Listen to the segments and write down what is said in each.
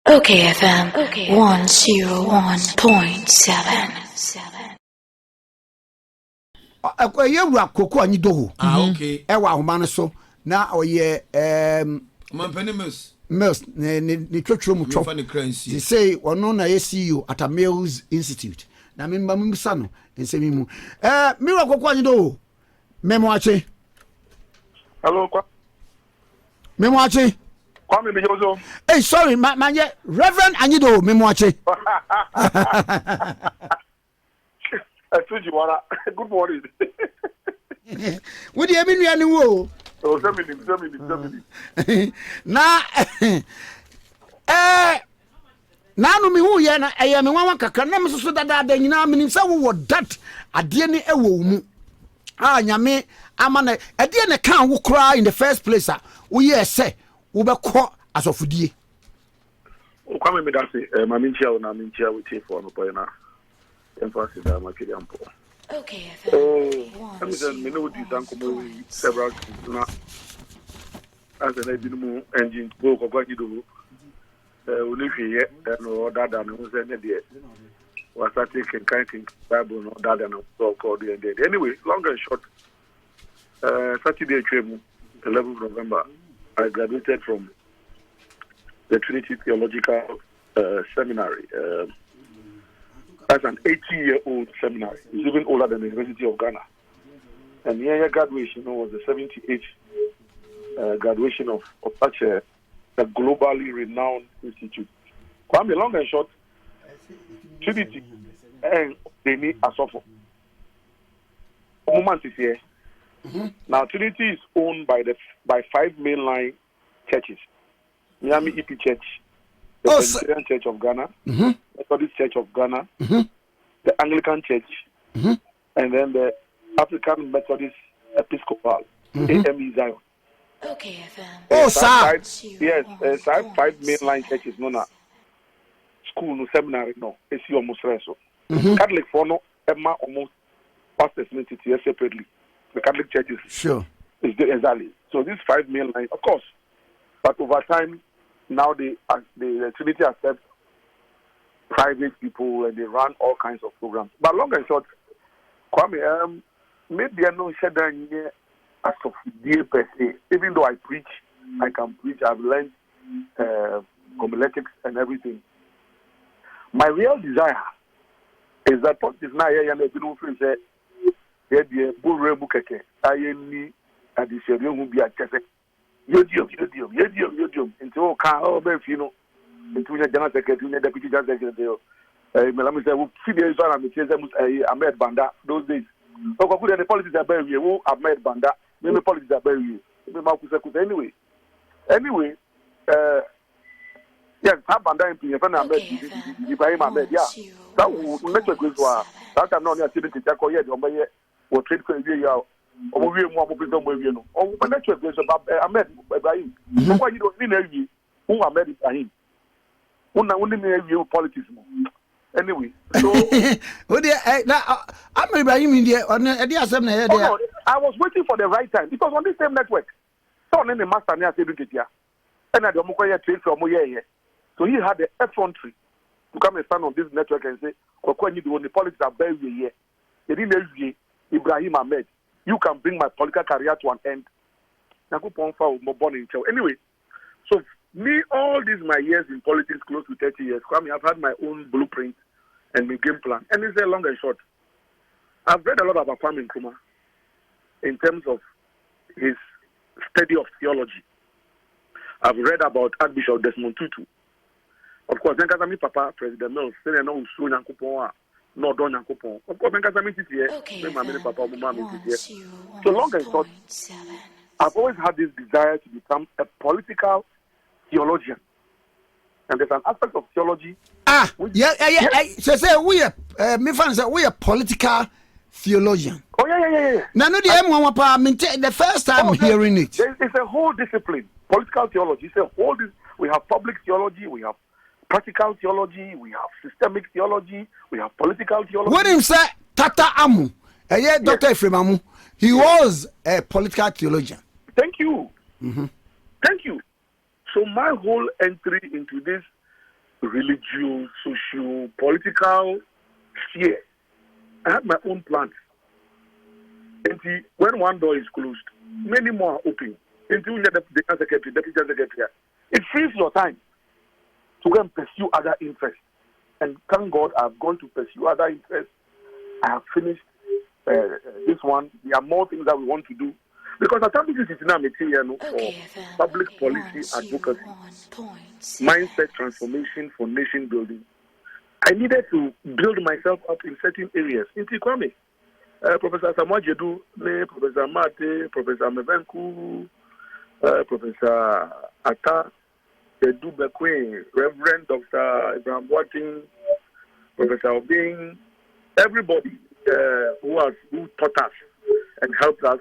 okayfm 101.7. Yewura Koku Anyidoho. Okay. Ewa ahoma no so na oye Mampani Mills ne twetwe mu twop. They say ono na CEO at a Mills Institute. Na me mbisa no nsemi mu. Miwa Koku Anyidoho. Memo ache. Hello, Memo ache. Kwame Bijozo. Hey, sorry, manye Reverend Anyidoho memo ache. Good morning. Would you have been any wo? Oh, 7 minutes. Na nanu mi hu ye na eye me wanwa kakra na me so dada nyina me nimsa wo that ade ne ewo mu nyame amana ade ne kan wo kra in the first place wo ye se wo be kọ asofudie Kwame me that say maminchia na minchia we take for no boy na emphasis that makiri ampo. Okay, I'm saying me know this ankomo several na as an edinu engine go Koku Anyidoho only here no dada no say ne de was taking kind Bible no dada no so called the end. Anyway, long and short, Saturday 11th November I graduated from the Trinity Theological Seminary. That's an 80-year-old seminary. It's even older than the University of Ghana. And the graduation was the 78th graduation of such a globally renowned institute. Kwame, long and short, Trinity and they need a software. Moment is here. Now, Trinity is owned by 5 mainline churches. Miami EP Church, the Presbyterian Church of Ghana, Methodist Church of Ghana, the Anglican Church, and then the African Methodist Episcopal, AME Zion. okayfm. Sir. Yes, 5 mainline churches, no, school, no seminary, no, it's almost so. Catholic for no, Emma almost pastors here separately. The Catholic churches, sure, is exactly. So these 5 mainline, of course, but over time, now the Trinity accepts private people and they run all kinds of programs. But long and short, Kwame, maybe I know Shedan here as of dear per se. Even though I preach, I can preach. I've learned homiletics and everything. My real desire is that politics now here and people say the bull rebukeke. I need a decision who be a chef. Yodium. Into all car, you know, into the general secretary, the deputy general secretary. Melami said, "We see the Israel and the Ahmed Banda those days." So, the politics are very you. Ahmed Banda, maybe politics are very you. Anyway, yes, have Banda in Pinna Ahmed, Ibrahim Ahmed, yeah. That will make a good one. That I'm not going to take yet, or trade crazy out. Or we more people don't or when that was about Ahmed Ibrahim. Why you don't know who Ahmed Ibrahim? Only you politics. Anyway, so I'm Ibrahim in the I was waiting for the right time because on this same network, so the master near Sedukia, and I don't trade from Moye. So he had the effrontery to come and stand on this network and say, Koku Anyidoho, the politics are very here. They didn't know Ibrahim Ahmed. You can bring my political career to an end. Anyway, so me, all these my years in politics, close to 30 years, Kwame, I've had my own blueprint and my game plan. And it's a long and short. I've read a lot about Kwame Nkrumah in terms of his study of theology. I've read about Archbishop Desmond Tutu. Of course, then Kazami Papa, President Mills, saying no so Nyankopon, no don Nyankopon. Of course, then Kazami here, my Papa, Mama here. So long and short, I've always had this desire to become a political theologian. And there's an aspect of theology. So we are me fans we are political theologian. Oh yeah. Now no the first time hearing it. It's a whole discipline. Political theology. It's a whole we have public theology, we have practical theology, we have systemic theology, we have political theology. When him say Tata Amu, Dr. Ephraim Amu, he was a political theologian. Thank you. Thank you. So my whole entry into this religious, social, political sphere. I have my own plans. And when one door is closed, many more are open. Until the secretary, deputy secretary, it frees your time to go and pursue other interests. And thank God I've gone to pursue other interests. I have finished this one. There are more things that we want to do. Because at times this is now material for public policy advocacy, mindset transformation for nation building. I needed to build myself up in certain areas. In Kwame, Professor Samuel Jedu, Professor Mate, Professor Mevenku, Professor Atta, Jedu Bekwe, Reverend Dr. Abraham Watting, Professor Obing, everybody who taught us and helped us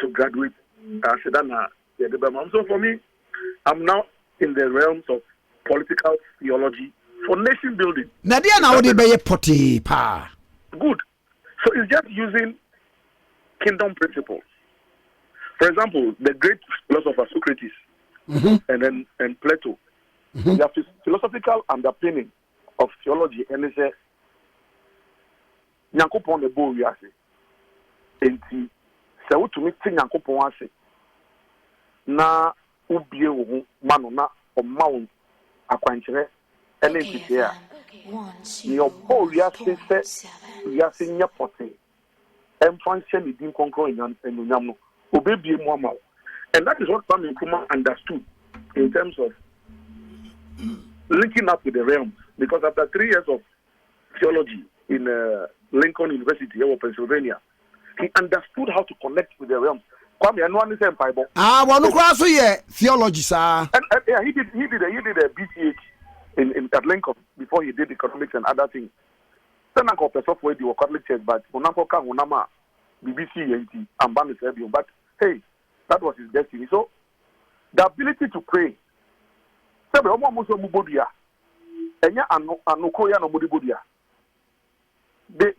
to graduate. So for me, I'm now in the realms of political theology for nation building. Nadia now they be potty pa. Good. So it's just using kingdom principles. For example, the great philosopher Socrates and Plato. You have this philosophical underpinning of theology, and they say, Nyankopon the bo wiase. Enti se wo tumi ti Nyankopon ase. Na ubie wo mano na omma wo akwankyere ene ntite a. Ni obo wiase se wiase nya pote. Emfa nche ni din konkro enyam no. Obebie mu ama. And that is what Kwame Nkrumah understood in terms of linking up with the realms. Because after 3 years of theology in Lincoln University here, Pennsylvania, he understood how to connect with the realms. Kwame, I know one is Bible. One cross here theology, sir. And yeah, he did a BTH in at Lincoln before he did economics and other things. Then I got person for the Catholic Church, but Unampoka Unama BBC and Ban Serbian. But hey, that was his destiny. So the ability to pray. They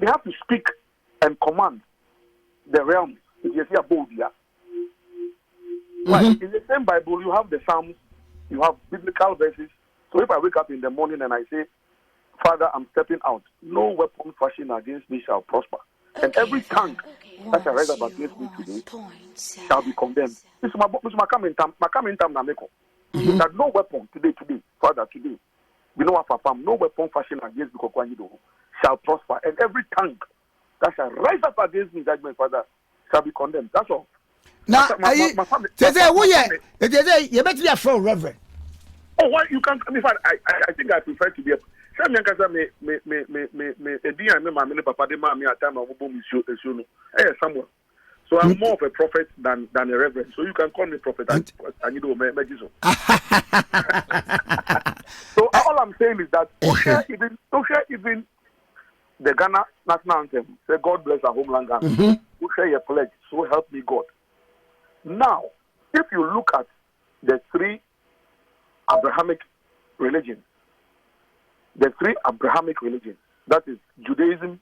have to speak and command the realms. Right. In the same Bible, you have the Psalms, you have biblical verses. So if I wake up in the morning and I say, Father, I'm stepping out, no weapon fashioned against me shall prosper. And every tongue that shall rise up against me today shall be condemned. This is my coming time, that no weapon today, Father, today, we know what no weapon fashioned against the Koku Anyidoho shall prosper. And every tongue that shall rise up against me, judgment, Father, shall be condemned. That's all. Now, you better be a full reverend. Oh, why you can't? In fact, I think I prefer to be a. So I'm more of a prophet than a reverend. So you can call me prophet. So all I'm saying is that even the Ghana national anthem, say God bless our homeland Ghana. We share a pledge, so help me God. Now, if you look at the 3 Abrahamic religions, that is Judaism,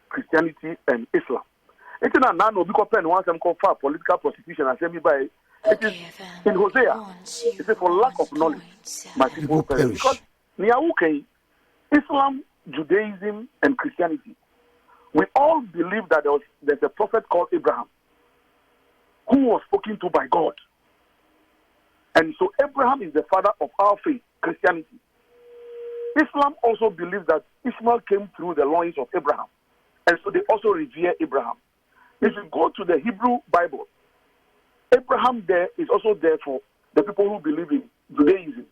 Christianity, and Islam. It's not now because pen once I'm called for political prostitution and send me by. It is in Hosea. It is for lack of knowledge, my people perish. Because Islam, Judaism, and Christianity, we all believe that there's a prophet called Abraham who was spoken to by God. And so Abraham is the father of our faith, Christianity. Islam also believes that Ishmael came through the loins of Abraham. And so they also revere Abraham. If you go to the Hebrew Bible, Abraham there is also there for the people who believe in Judaism.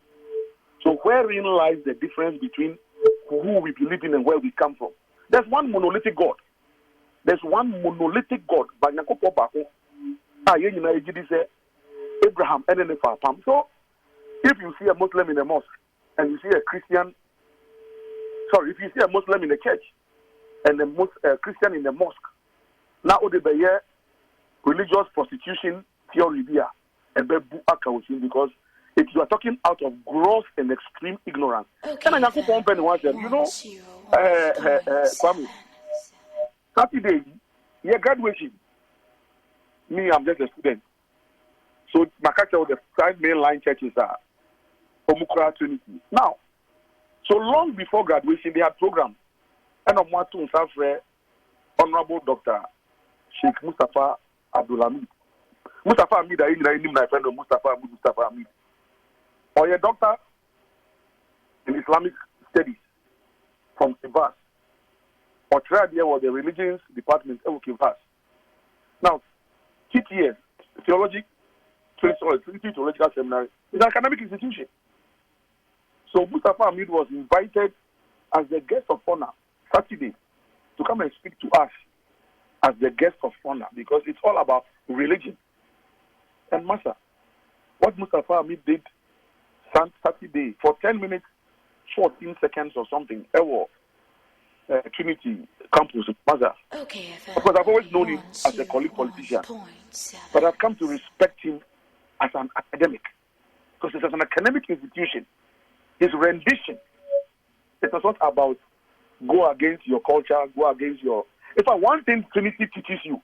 So wherein lies the difference between who we believe in and where we come from? There's one monolithic God. Abraham and then so if you see a Muslim in a mosque and you see a Christian, if you see a Muslim in a church and a Christian in a mosque, now the religious prostitution theory there and because if you are talking out of gross and extreme ignorance. And Kwame, Saturday, graduation. Me, I'm just a student. So Makaka, the 5 mainline churches are Omukra Trinity. Now, So long before graduation, they had programs. And I'm one to Honorable Dr. Sheikh Mustafa Abdulhamid. Mustafa Hamid, I know my friend of Mustafa Hamid. Or a doctor in Islamic studies from Kivas. Or tried there was the religions department of Kivas. Now, TTS, Trinity Theological Seminary, is an academic institution. So Mustafa Hamid was invited as the guest of honor Saturday to come and speak to us as the guest of honor because it's all about religion. And Master, what Mustafa Hamid did Saturday for 10 minutes, 14 seconds or something, Trinity campus, Master. OKFM. Because I've always known him as a colleague politician, but I've come to respect him as an academic because it's an academic institution. His rendition, it was not about go against your culture, go against your. If one thing Trinity teaches you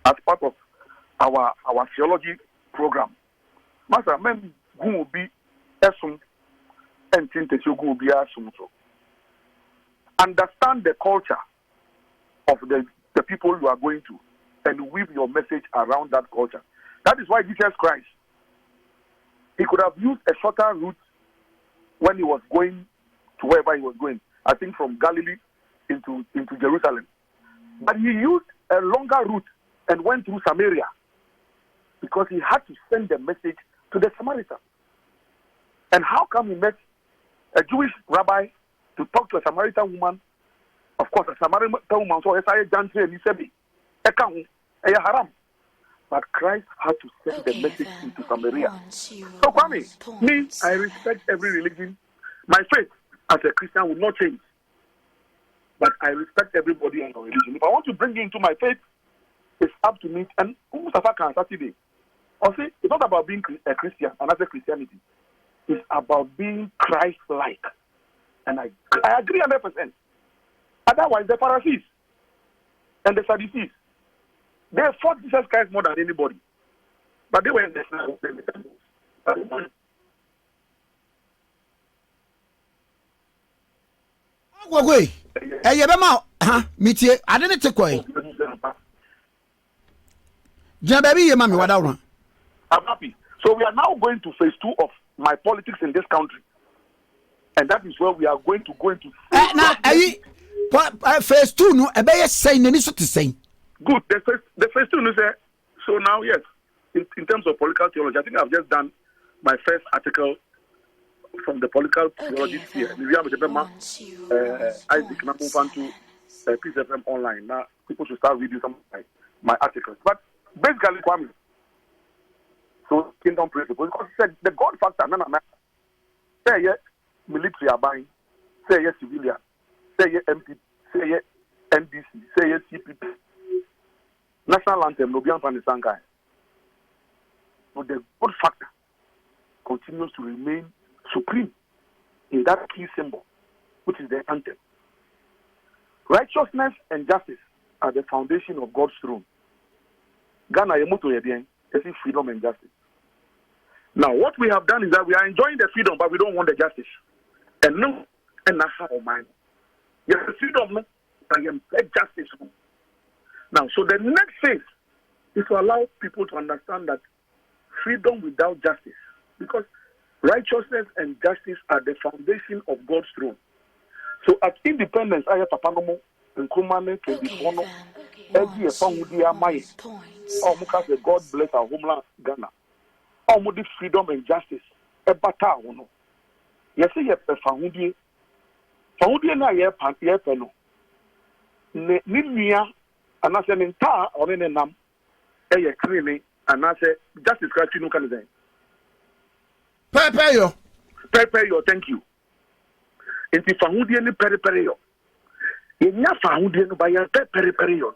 as part of our theology program, Master, men who will be assumed and think that you will be assumed. Understand the culture of the people you are going to and weave your message around that culture. That is why Jesus Christ, he could have used a shorter route when he was going to wherever he was going. I think from Galilee into Jerusalem. But he used a longer route and went through Samaria because he had to send the message to the Samaritans. And how come he met a Jewish rabbi to talk to a Samaritan woman? Of course, a Samaritan woman saw Jantri and he said, haram. But Christ had to send the message into Samaria. So, Kwame, me, I respect every religion. My faith as a Christian will not change. But I respect everybody and their religion. If I want to bring you into my faith, it's up to me. And Mustafa can Saturday. Or see, it's not about being a Christian, another Christianity. It's about being Christ-like. And I agree 100%. Otherwise, the Pharisees and the Sadducees, they fought Jesus Christ more than anybody. But they were in the temples. Wait, I didn't take away. I'm happy. So we are now going to phase 2 of my politics in this country. And that is where we are going to go into. Now, phase 2, no, I better say, to say. Good. The phase 2 is so now, yes, in terms of political theology, I think I've just done my first article from the political theology sphere. We have Isaac now move on to Prez FM online. Now people should start reading some of my articles. But basically, Kwame, so kingdom principles, because the God factor, say military are buying, say civilian, say MP, say NDC, say CPP. National anthem, no beyond the Sankai. But the God factor continues to remain supreme in that key symbol, which is the anthem. Righteousness and justice are the foundation of God's throne. Ghana is freedom and justice. Now, what we have done is that we are enjoying the freedom, but we don't want the justice. And no, and that's how mine. Yes, the freedom, no, I am justice. Now, so the next phase is to allow people to understand that freedom without justice, because righteousness and justice are the foundation of God's throne. So at independence, I have Papanomo and Kumane, Kedipono, every Fangudia Mai, or Mukas, God bless our homeland, Ghana. Or Mudi freedom and justice, a bata, no. Yes, you have a Fangudia. Fangudia na ye pano. Nimia, and I said, in tar or in a nam, a creamy, and I said, justice Christ, you know, can say. Prepare your, thank you. If you found any periperio, in your found any by your periperio,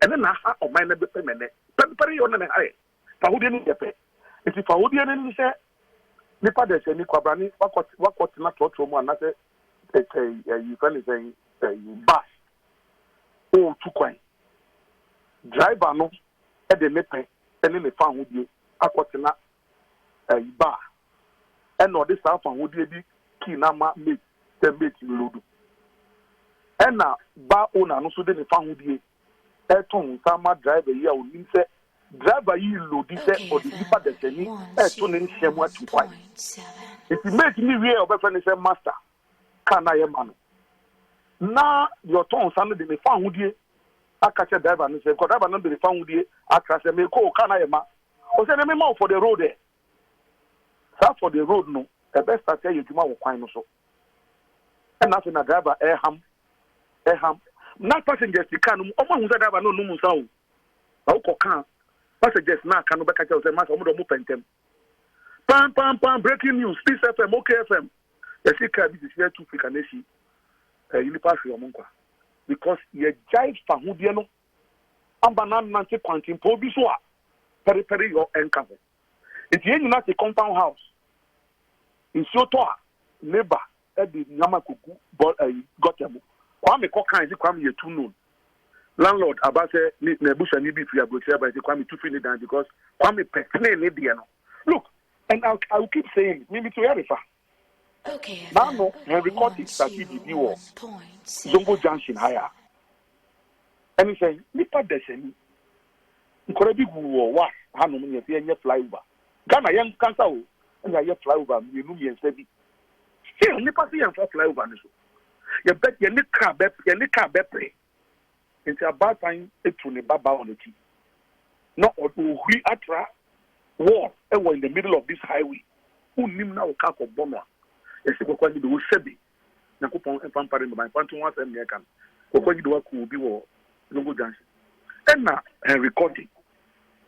and then I have my neighbor permanent, periperio and I, Fahudian, if you found any, say, Nipa de Semi Quabrani, what not what from another, you can say, bus, oh, too quiet. Driver no, at the Nepe, and then they found with you, a bar. And no, this stuff and would be key na ma mate the mate load ena ba owner no so de ne fa ho die eton sama driver yi a onim se driver yi load say or the deeper the seni to ne nhemu atu kwai if you mate me wie obefa ne say master can na ye ma no na your ton san de ne fa ho die aka che driver no say ko driver no de ne fa ho die aka say me ko can na ye ma o say me ma for the road there so for the road no the best start you juma wo kwan no so and nothing na driver eham na passengers the car no omo hu say driver no mu nsa o ko kan passengers na aka no be ka che say master omo do mu pentem pam breaking news TSFM okayfm you see car this is here to pick an issue you pass your monka because you jive fa hu die no amba na nante kwantin po bi so a peri your encounter if you not a compound house in Soto neighbor at the Yamakuku got them. Kwame Kokan is Kwame you too known. Landlord about Nebusha Nibi if you are going to say Kwame too finish down because Kwame Petne Nibiano. Look, and I'll keep saying maybe to Erifa. Okay. Now no, when recording started the view Zongo Junction higher. And he saying, Nipa Deseni Nkorebi Wu wa Hanu Nye flyover. Ghana young cancer and I flyover, you know, and steady. Still, nipa see and flyover. You bet your car pray. It's about time to the baba on the tea. Not we atra war in the middle of this highway. Who nim now car for bomber? Yes, you go do sebi. Nakupon and pampering my pantu once and near can. Go do a cool be war. No good dancing. And now, recording.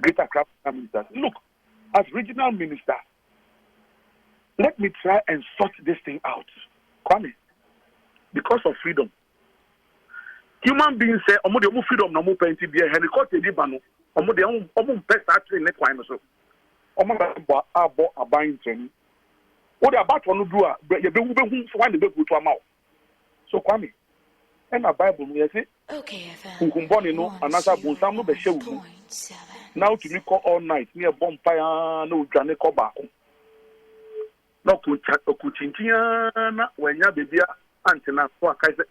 Greater craft ministers. Look, as regional minister, let me try and sort this thing out. Kwame, because of freedom. Human beings say, "Omo de omo freedom na omo penti bia he record di bano. Omo de omo pesa atre ne kwan no so. Omo ba abo aban ntani. O de about no do a ye be hu so wan de be go to ama. So Kwame, and a Bible no say, okay, Nkumboni no anasa bonsam no be hye wu. Now to me call all night near bonfire no dwane call back. No kuchintiana when ya bebia antina for kai say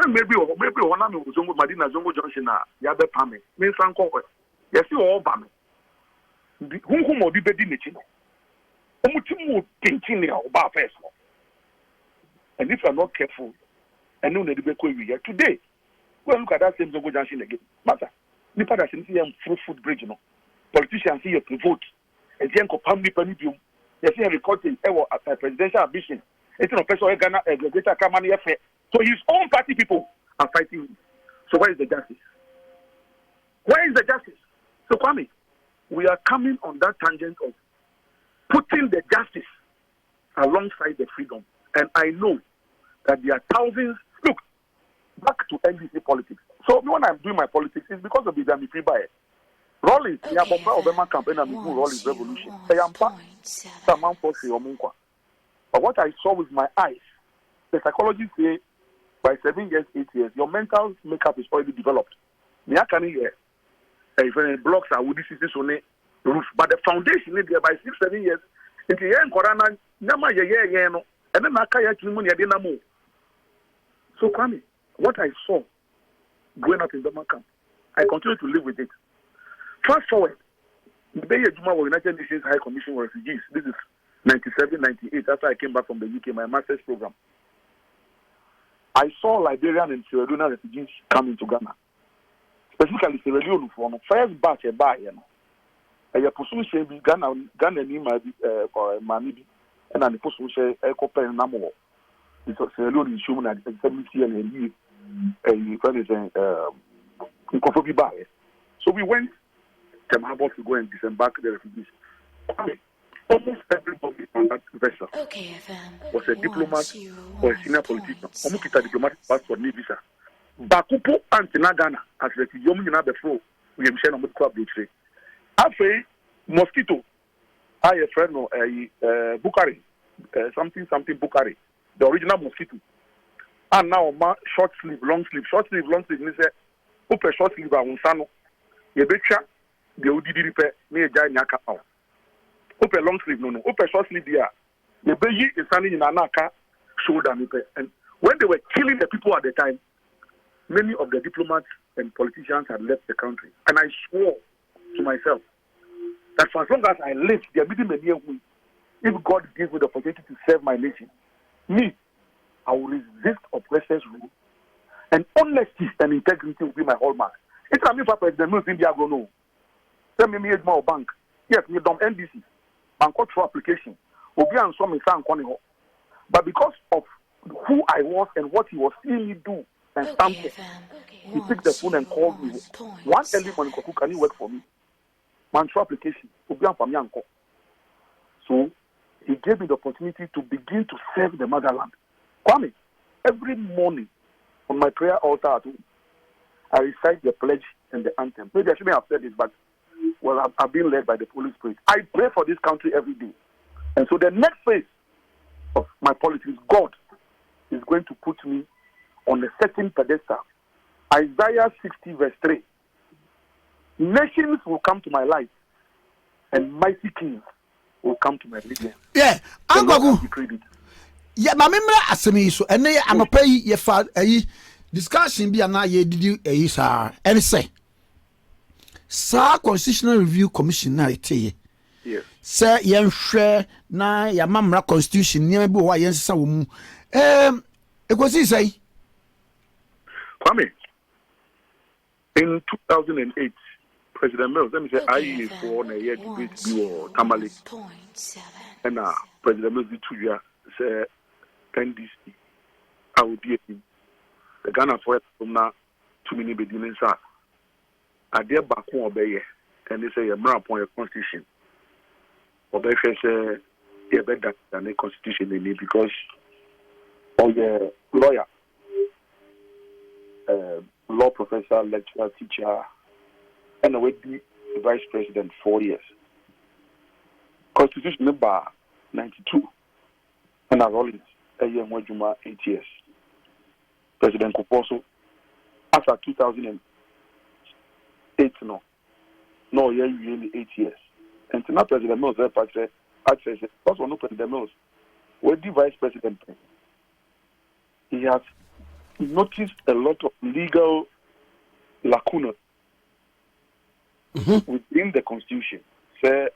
maybe one am zongo Madina zongo junction na ya be pame me san ko ya si o ba me hu mo bi bedi nechi no omutimu tintin ya o ba first and if you are not careful and no need be ko wi today go look at that same zongo junction again matter nipa da sin see am foot bridge no politicians see you vote and then ko pam nipa ni biom you see recording a presidential ambition it's no person Ghana greater Kamani Efe so his own party people are fighting him. So where is the justice? So Kwame, we are coming on that tangent of putting the justice alongside the freedom, and I know that there are thousands. Look, back to NDC politics. So when I'm doing my politics, it's because of the Dami Free Buyer. Rollins, the Obama campaign and Rollins revolution. But what I saw with my eyes, the psychologists say by 7 years, 8 years, your mental makeup is already developed. Blocks are with this on the roof, but the foundation is there by 6-7 years. Into the end, Corona, Nama no, and then Nakaya Kimuni Adinamo. So, Kwame, what I saw growing up in the camp, I continue to live with it. Fast forward, the Bay of Juma United Nations High Commission for Refugees. This is 97, 98, after I came back from the UK, my master's program. I saw Liberian and Sierra Leone refugees coming to Ghana. Specifically, Sierra Leone for the first batch of Bayern. I pursue Ghana ni Manibi, and I pursue a copper and Namo. It's Sierra Leone is human at 70 and leave a friend in Kofobi Bay. So we went to Mahama to go and disembark the refugees. Almost everybody on that vessel was a diplomat or a senior politician. Almost a diplomatic passport, no visa. Bakupo Antina Ghana as refugee, you know before we have shared on the club. After mosquito, I a friend of Bukari, something Bukari, the original mosquito. And now short sleeve, long sleeve. Means a short sleeve on Sano. You betcha the ODD repair near Jai Nyaka. Open long sleeve, no. Open short sleeve, there. The baby is standing in Anaka shoulder. And when they were killing the people at the time, many of the diplomats and politicians had left the country. And I swore to myself that for as long as I live, if God gives me the opportunity to serve my nation, I will resist oppressors' rule. And honesty and integrity will be my hallmark. It's a for President Mills India go no. Send me a small bank. Yes, me dom NDC. Bank through application. Obi and some but because of who I was and what he was seeing me do and stand for, he picked the phone and called me. One early morning, Koku, can you work for me? Man through application. Obi and Family Uncle. So he gave me the opportunity to begin to serve the motherland. Kwame, every morning on my prayer altar at home, I recite the pledge and the anthem. Maybe I shouldn't have said this, but well, I've been led by the Holy Spirit. I pray for this country every day. And so the next phase of my politics, God is going to put me on a certain pedestal. Isaiah 60 verse 3. Nations will come to my light, and mighty kings will come to my religion. Yeah, Uncle. Yeah, my memory asemi so ene anopa yi ye fa ayi discussion bi ana ye didi ayi sa ene say sa constitutional review commission na eteye. Yes. Say yen hwe na ya mamra constitution ni bi wa yen sesa wo mu. Ekosi say Kwame, in 2008 President Mills, let me say I for na ye debate bi or Tamale. And President Mills di 2 years say NDC, I would be the Ghana for it from now 2 minutes beginning, sir. I dare back home obey, and they say a more upon your constitution. Obey say a better than a constitution they need because of the lawyer, law professor, lecturer, teacher, and I would be the vice president 4 years. Constitution number 92, and I roll it. A year more Juma 8 years. President Kuposo, after 2008, no, yeah, you 8 years. And now President Mills, actually, also no President Mills, with the vice president, he has noticed a lot of legal lacuna within the Constitution. So,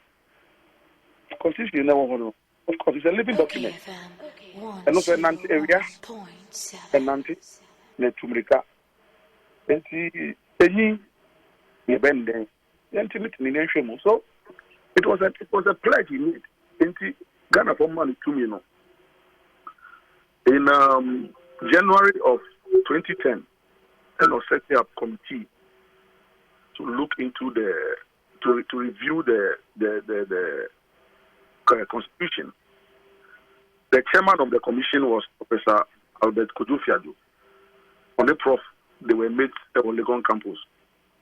Constitution, you never want to. Of course, it's a living document. And also, Nanti area, and Nanti, Netumrika, and see, any bending, and so it was a pledge he made. And Ghana for money to me, in January of 2010, and was setting up committee to look into to review the Constitution. The chairman of the commission was Professor Albert Kojofiado. On the prof, they were made on Legon campus.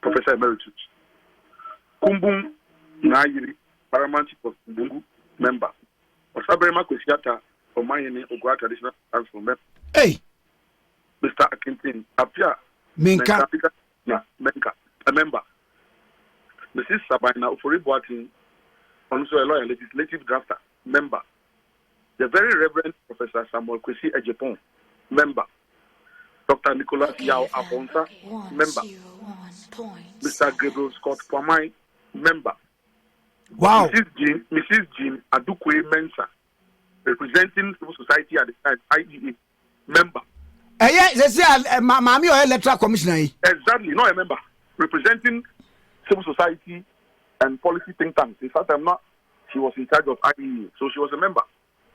Professor Emeritus. Kumbung Nairi, Paramount of Bungu, member. Osabrema Kwesiata, for Mayene Ogwa Traditional Council member. Hey! Mr. Akintin, Apia, Menka, a member. Mrs. Sabina Ufori-Boating, also a lawyer, legislative drafter, member. The very Reverend Professor Samuel Kwesi Ejepon, member. Dr. Nicholas Yao Afonsa, member. Mr. Gabriel Scott Pamai, member. Wow. Mrs. Jean Adukwe Mensa, representing civil society at the time, IEA, member. Yeah, they say, Mami or electoral commissioner. Exactly, not a member. Representing civil society and policy think tanks. In fact, she was in charge of IEA, so she was a member.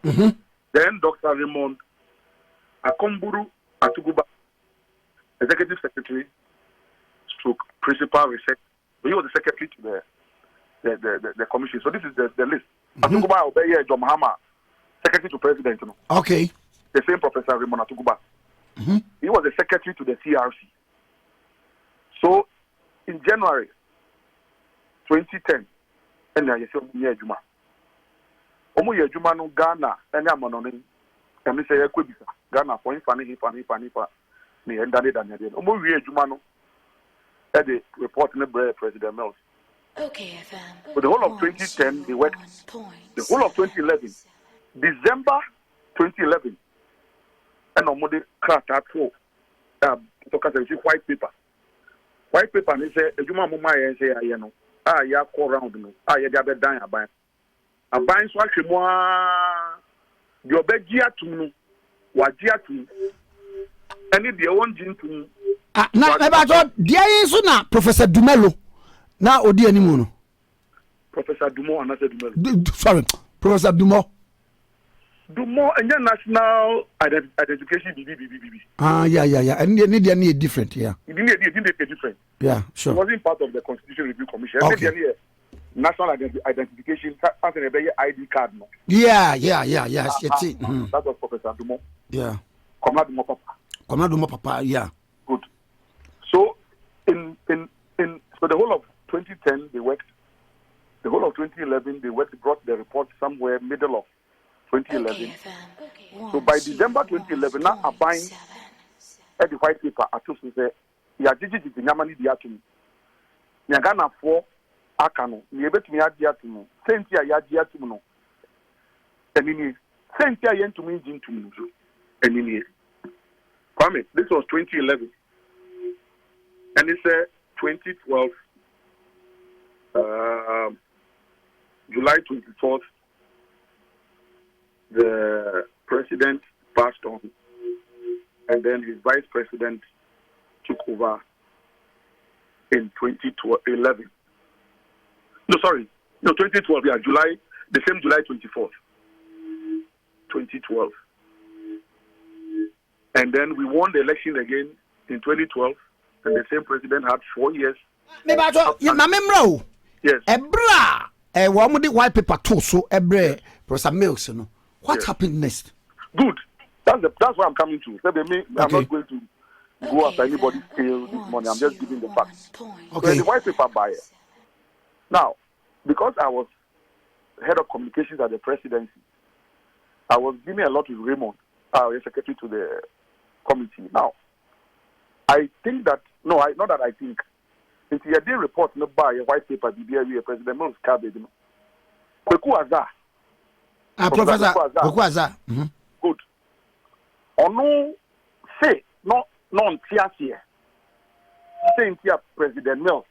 Then Dr. Raymond Akomburu Atuguba, Executive Secretary, stroke Principal Research. So he was the secretary to the commission. So this is the list. Atuguba Obeye John Mahama, Secretary to President. Okay. The same Professor Raymond Atuguba. He was the secretary to the CRC. So in January 2010, and I said, Juma. Omo ye Juma no Ghana, and I'm on him. And say, Ghana for him, funny, me and Danny Daniel. Omo ye Juma no, at the report in the President Mills. Okay, FM. For the whole of 2010, they worked. The whole of 2011, December 2011, and on Monday, cracked that for white paper. White paper, and they say, "You mama, I say, I know, ya call round no, ya be dying a buy. A buying so actually more your bed gear to me, what gear to me, and if you want to me." Now, about there is na Professor Dumelo. Now, Odi Animuno. Professor Dumont and I said Dumelo. Sorry, Professor Dumont. Dumont and your national identification, BBBBB. Yeah. And they need different, yeah. It didn't make a difference. Yeah, sure. It wasn't part of the Constitution Review Commission. Okay. National identification, ID card. No. Yeah. That was Professor Dumont. Yeah. Comrade Dumont Papa. Yeah. Good. So, so the whole of 2010 they worked. The whole of 2011 they worked. Brought the report somewhere middle of 2011. So by December 2011, now a buying at the white paper, I told you say, "Ya jiji the nyamani diatum. Nyagana for akano. Nyebet mi adiatum. Sentia ya diatum no. Enini. Sentia yen to me jintum no. Enini. Kwame, this was 2011, and it's 2012, July 24th. The president passed on, and then his vice president took over in 2011. No, 2012. Yeah, July, the same July 24th, 2012. And then we won the election again in 2012, and the same president had 4 years. Yes. One the white paper too. So Professor Mills, what happened next? Good. That's what I'm coming to. I'm not going to go after anybody's tail this morning. I'm just giving the facts. Okay. So the white paper buyer. Now, because I was head of communications at the presidency, I was giving a lot with Raymond, our secretary to the committee. Now, I think that not that I think. Into your day report, no buy a white paper, BBA, President Mills cabinet. Koku Anyidoho. Professor Koku Anyidoho. Good. Ono say non here. Saying here President Mills.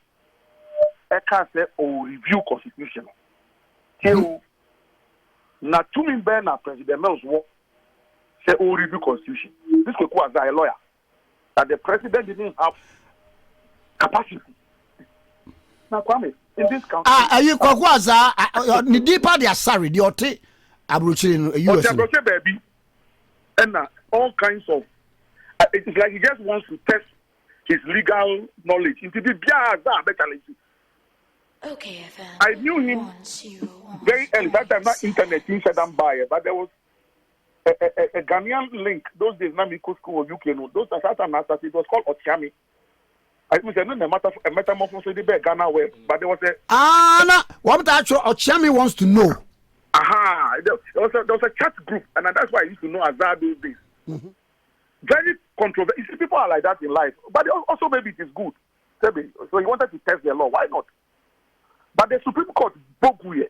I can say review constitution. Till na tumi ben na President Mills wo say review constitution. This Koku Anyidoho a lawyer. That the president didn't have capacity. Now, Kwame, in this country. Are you Koku Anyidoho? The deeper they are sorry, the ote abrochi in US. Abrochi baby, and all kinds of. It's like he just wants to test his legal knowledge. Into the okayfm. I knew him very early. That time, not internet, he said I'm buyer, but there was a Ghanaian link. Those days, not Miko School of UK. No, those that time, it was called Otiami. I was a metamorphosis of the Ghana web, but there was a what actually Otiami wants to know. There was a chat group, and that's why I used to know Azar those days. Mm-hmm. Very controversial. You see, people are like that in life, but also maybe it is good. So he wanted to test the law. Why not? But the Supreme Court Boguye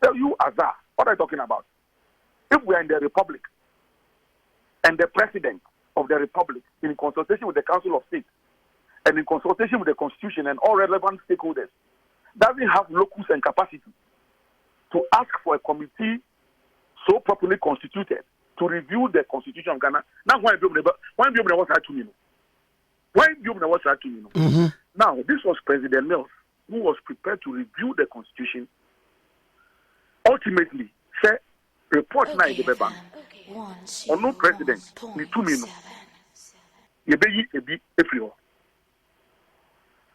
tell you Azar. What are you talking about? If we are in the Republic, and the President of the Republic, in consultation with the Council of State, and in consultation with the Constitution and all relevant stakeholders, doesn't have locus and capacity to ask for a committee so properly constituted to review the Constitution of Ghana. Now, why do you know what's happening? Now, this was President Mills, who was prepared to review the Constitution. Ultimately, say, report now in the Beba. Or no president, ni 2 minutes.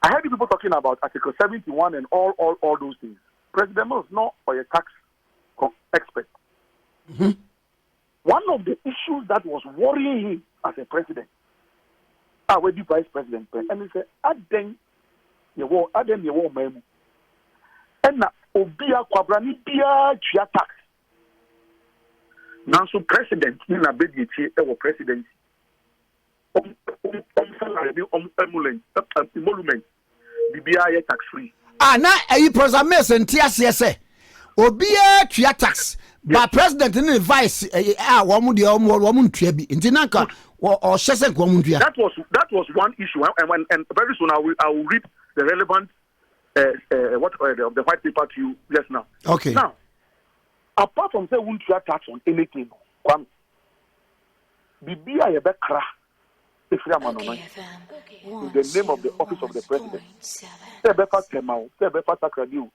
I heard people talking about Article 71 and all those things. President Mills, not or a tax expert. Mm-hmm. One of the issues that was worrying him as a president, where the vice president, and he said, Aden, you war, memu. And now, Obia Kwabrani Bia Chia tax. Now, so president, in a bed, our presidency. Emolument, BBI tax free. Now, you Professor Mills and TSS. Obia tua tax. But president and the vice woman the woman trebi. Intinanka or shesen woman. That was one issue, and very soon I will read the relevant of the white paper to you just now. Okay. Now, apart from say won't you tax on anything, Kwame, Bibia Yebekra, if you are man in the name of the office of the president. Say Befa Temau, say Befa Sakradiu,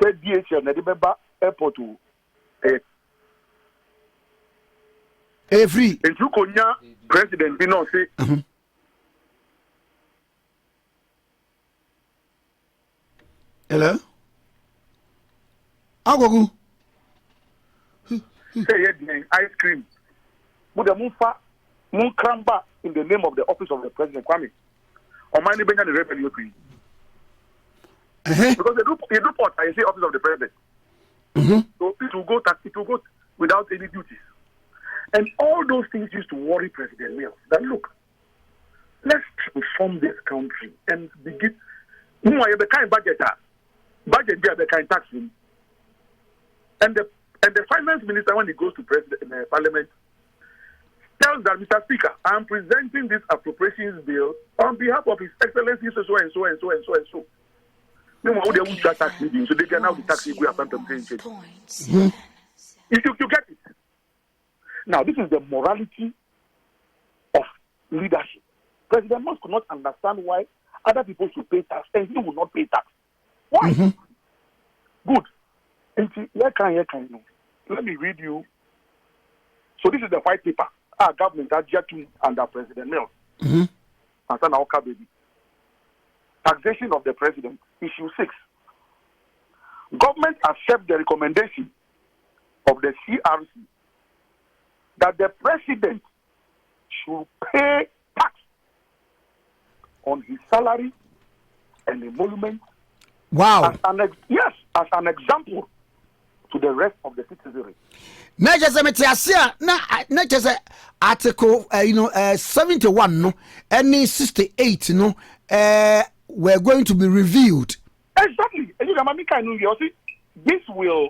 say DHL, Nedibeba Airport to every. And you konya president, you know, say. Hello? Agogo. Say ice cream. But the Munkramba in the name of the office of the president, Kwame. Or my neighbor, the revenue queen. Because they do port, I say office of the president. So it will go without any duties. And all those things used to worry President Mills. That look, let's transform this country and begin. Who are the kind budget be the kind taxing. And the finance minister, when he goes to parliament, tells that, Mr. Speaker, I am presenting this appropriations bill on behalf of His Excellency so and so and so and so and so. No one will tax taxing, so they can now be taxing. We have something change. You get it. Now, this is the morality of leadership. President Musk could not understand why other people should pay tax and he will not pay tax. Why? Good. Let me read you. So this is the white paper. Our government adjacent under President Mills. Taxation of the President, issue 6. Government accepts the recommendation of the CRC that the President should pay tax on his salary and emolument. Wow. As an example to the rest of the citizenry. Article 71 no and 68 no we're going to be reviewed. Exactly. This will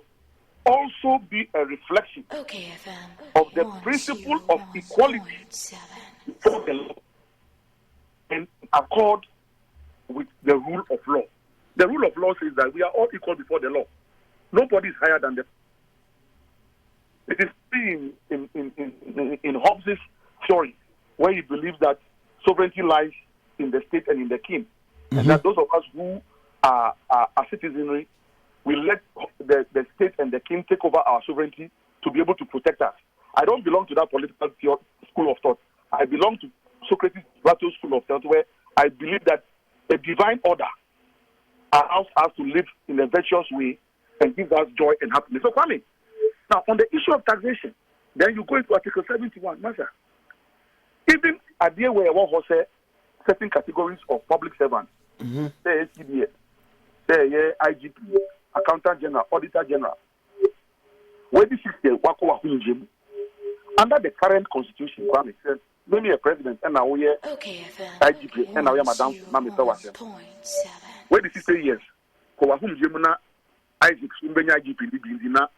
also be a reflection of the principle of equality before the law in accord with the rule of law. The rule of law says that we are all equal before the law. Nobody is higher than them. It is in Hobbes' theory, where he believes that sovereignty lies in the state and in the king, and that those of us who are citizenry will let the state and the king take over our sovereignty to be able to protect us. I don't belong to that political school of thought. I belong to Socrates' Plato school of thought, where I believe that a divine order allows us to live in a virtuous way and gives us joy and happiness. So, Kwame, now on the issue of taxation, then you go into Article 71, Master. Even at the where one was certain categories of public servants, say CDS, say IGP, Accountant General, Auditor General, where this is the Wako under the current constitution, Kwame says, maybe a president and now we IGP and now we are Madam Mamita. Where this is 3 years, Kowahum Jemuna, Isaac Sumbenya IGP Libina,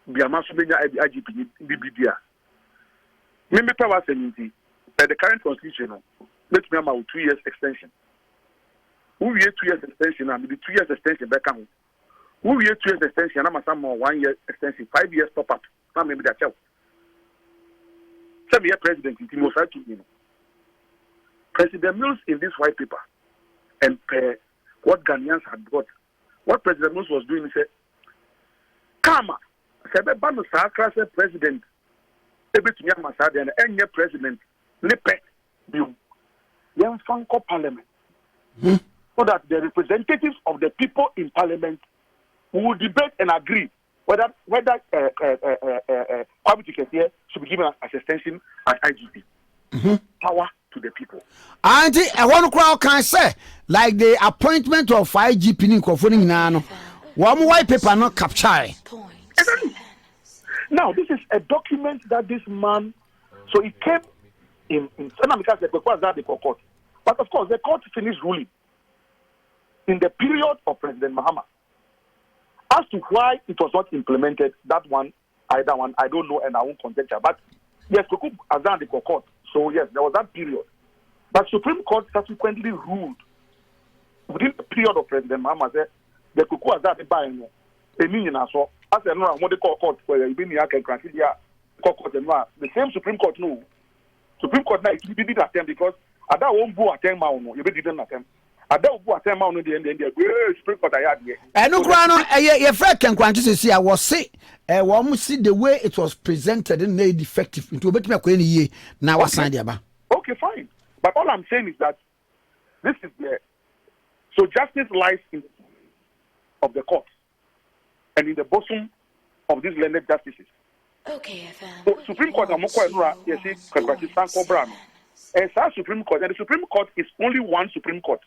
Biama Sumbenya IGP Libidia. Member was the current constitution, let me have 2 years extension. Who year 2 years extension and the 2 years extension back home. Who year 2 years extension, I'm a some more 1 year extension, 5 years top up. Some maybe that child. 7 year president in Timosaki. President Mills in this white paper and what Ghanaians had got. What President Mills was doing, he said, Kama, Sebebano Sakra said president, every to Yamasadi and any president, Lipe, you, Yan Fanko Parliament. So that the representatives of the people in Parliament will debate and agree whether Kwame here should be given as extension as IGP. Power to the people. And I want to crowd can say like the appointment of IGP in Kofoning Nano. One white paper not capture. Exactly. Now this is a document that this man, so it came in because the court. But of course the court finished ruling in the period of President Mahama. As to why it was not implemented, that one, I don't know, and I won't conjecture. But yes, Koku Azan the court. So yes, there was that period. But Supreme Court subsequently ruled within the period of President Mahama said the Koku Azan the buying a million or so. As I know, what they call court where you been here can consider court and the same Supreme Court no. Supreme Court now it didn't attempt because Ada won't go attempt no. You didn't attempt. Ada will go attempt no the end the Supreme Court I had here. And no grano your friend can quantity see I was say one see the way it was presented in a defective into bet me akwa ye na wasan dia ba. Okay, fine. But all I'm saying is that this is the so justice lies in of the court and in the bosom of these learned justices. OKFM. So Supreme Court amoko enura yes Kwabati Cobra. And Supreme Court and the Supreme Court is only one Supreme Court.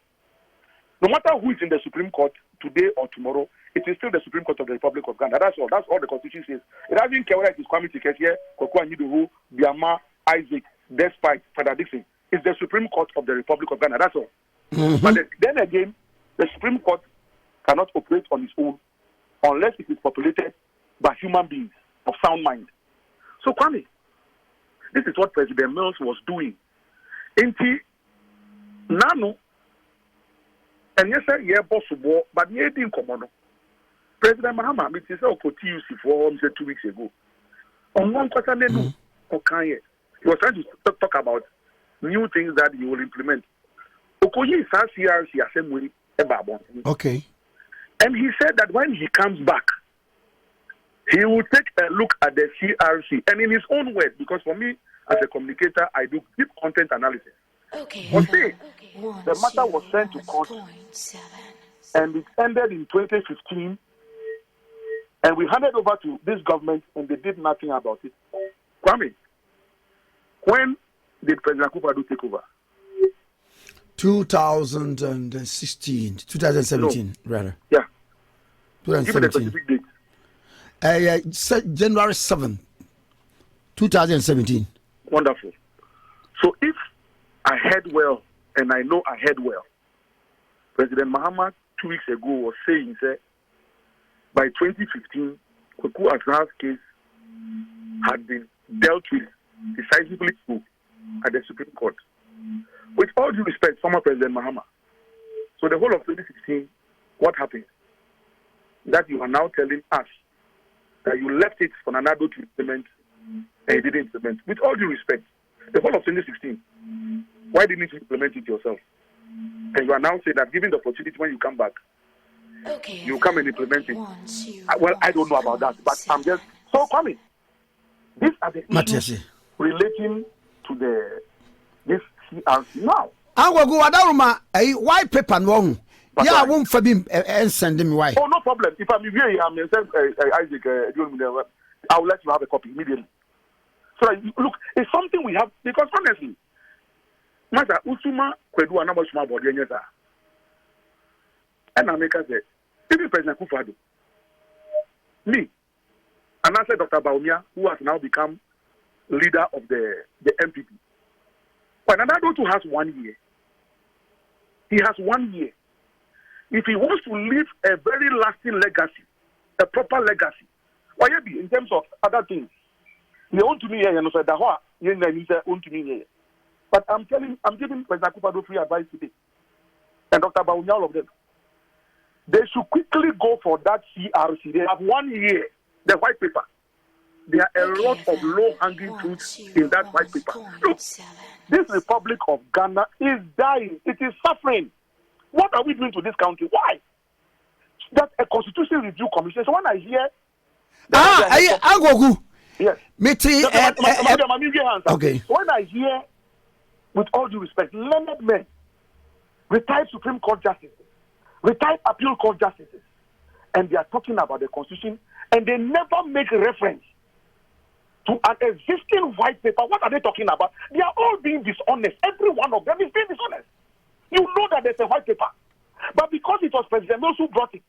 No matter who is in the Supreme Court today or tomorrow, it is still the Supreme Court of the Republic of Ghana. That's all. That's all the Constitution says. It doesn't care whether it is Kwame Tikesiye, Koku Anyidoho, Biama, Isaac, Despite, Father Dixon. It's the Supreme Court of the Republic of Ghana. That's all. Mm-hmm. But then again, the Supreme Court cannot operate on its own unless it is populated by human beings of sound mind. So, Kwame, this is what President Mills was doing. Inti Nano. And yes, sir, yeah, possible, but yeah, didn't come on. President Mahama, it is all for TUC for 2 weeks ago. On one question, okay, he was trying to talk about new things that he will implement. Okoye is CRC assembly. Okay. And he said that when he comes back, he will take a look at the CRC and in his own words, because for me, as a communicator, I do deep content analysis. Okay. The matter was sent to court and it ended in 2015 and we handed over to this government and they did nothing about it. Kwame, when did President Akufo-Addo take over? 2017, rather. Yeah. 2017. Give me the specific date. January 7th, 2017. Wonderful. So if I heard well, and I know I heard well, President Mahama 2 weeks ago was saying that by 2015, Koku Anyidoho's case had been dealt with decisively so at the Supreme Court. With all due respect, former President Mahama. So the whole of 2016, what happened? That you are now telling us that you left it for Nanado to implement and you didn't implement. With all due respect, the whole of 2016, why didn't you implement it yourself? And you are now saying that given the opportunity when you come back, you come and implement it. Well, I don't know about that, but I'm just so coming. These are the issues relating to this CRC now. I will go Adaruma a white paper no. Yeah, I won't for him and send him why. Oh, no problem. If I'm here, I'm Isaac, I will let you have a copy immediately. So look, it's something we have because honestly, Master Usuma Kwedu Anamashuma Body and I make us say, even President Akufo-Addo, me, and I said Dr. Baumia, who has now become leader of the MPP. But Nanado has 1 year. He has 1 year. If he wants to leave a very lasting legacy, a proper legacy, why be in terms of other things? He own to me here, and said that he own to me here. But I'm giving President Akufo-Addo free advice today, and Dr. Baumia, all of them. They should quickly go for that CRC. They have 1 year, the white paper. There are a lot of low-hanging fruits in that white paper. Look, this Republic of Ghana is dying. It is suffering. What are we doing to this country? Why? That's a constitution review commission. So when I hear... Agogu. Yes. Okay. So when I hear, with all due respect, learned men, retired Supreme Court justices, retired appeal court justices, and they are talking about the constitution, and they never make reference to an existing white paper. What are they talking about? They are all being dishonest. Every one of them is being dishonest. You know that there's a white paper. But because it was President Mills who brought it,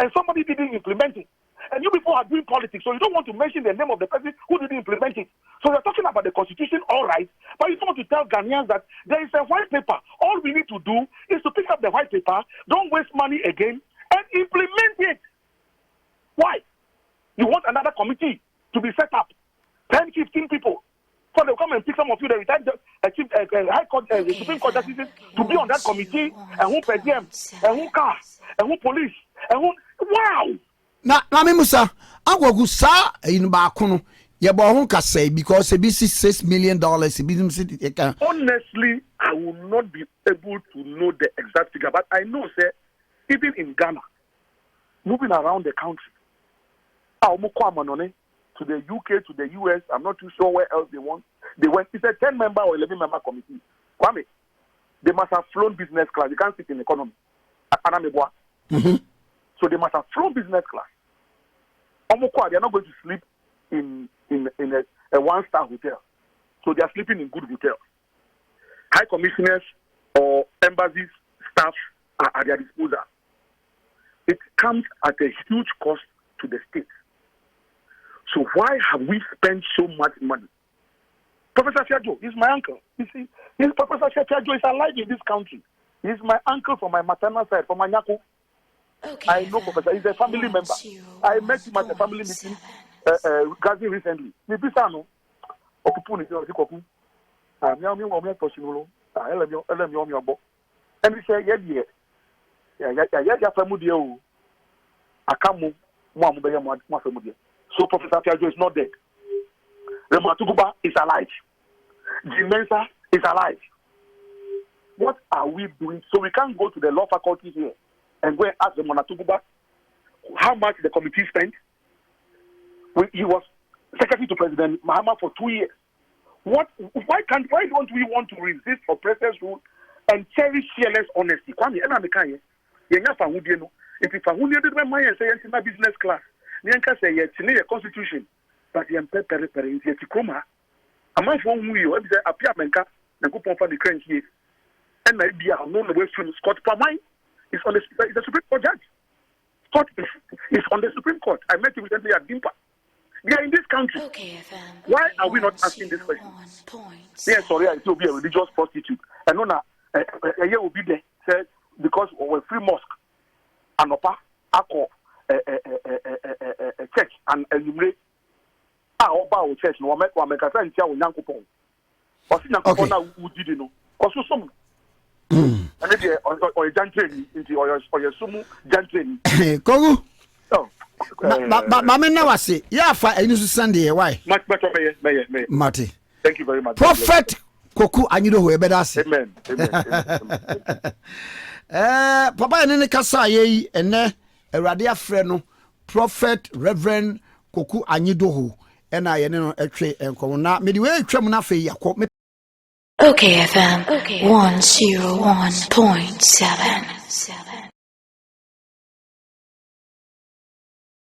and somebody didn't implement it, and you people are doing politics, so you don't want to mention the name of the person who didn't implement it. So you're talking about the constitution, all right, but you don't want to tell Ghanaians that there is a white paper. All we need to do is to pick up the white paper, don't waste money again, and implement it. You want another committee to be set up, 10, 15 people. So they'll come and pick some of you, the retired High Court, Supreme Court justices to be on that committee, and who per diem, and who car, and who police, and who. Wow! Na Musa, Agwagu sa in Bakuno, Yabahon say because a $6 million. Honestly, I will not be able to know the exact figure, but I know, sir, even in Ghana, moving around the country, to the UK, to the US, I'm not too sure where else they went. It's a 10-member or 11-member committee. Kwame, they must have flown business class. You can't sit in economy. Mm-hmm. So they must have flown business class. They're not going to sleep in a one-star hotel. So they are sleeping in good hotels. High commissioners or embassies staff are at their disposal. It comes at a huge cost to the state. So why have we spent so much money? Professor Fiajo is my uncle. You see, Professor Fiajo is alive in this country. He's my uncle from my maternal side, from my Nyako. Okay, I know Professor. He's a family member. I met him at a family meeting Gazi recently. Mibisano, Okupuni, Koku. And he said, so Professor Fiajo is not dead. Rematuguba is alive. Jimensa is alive. What are we doing? So we can't go to the law faculty here and go and ask the Monatuguba how much the committee spent. He was secretary to President Mahama for 2 years. Why don't we want to resist oppressors' rule and cherish fearless honesty? Kwame, if you did my say business class, Nyanka say it's a constitution, but you pere in the Tikoma. A month won't we appear menka and go for the crane here. And maybe I know the way from Scott Pamine is on the Supreme Court judge. Scott is on the Supreme Court. I met him recently at Dimpa. We are in this country. OKFM. Why are we not asking this question? Yes, sorry, it will be a religious prostitute. And no, a year will be there. Said because we're free mosque, Anopa, Ako, a church, and enumerate. Our church, no one make a friend tell Yankopon. Or Yankopon, who did know? Or so some. And maybe or a gentleman into or your sumu gentleman. Kogu. Oh. Mama now say, yeah, for any Sunday, why? Much better, may. Marty. Thank you very much. Prophet Koku Anyidoho, you better say. Amen. Papa and any Kasa ye, and ne a radia freno, Prophet Reverend Koku Anyidoho, and I know a tree and Corona, midway tremona fe Yakop. OKFM 101.7.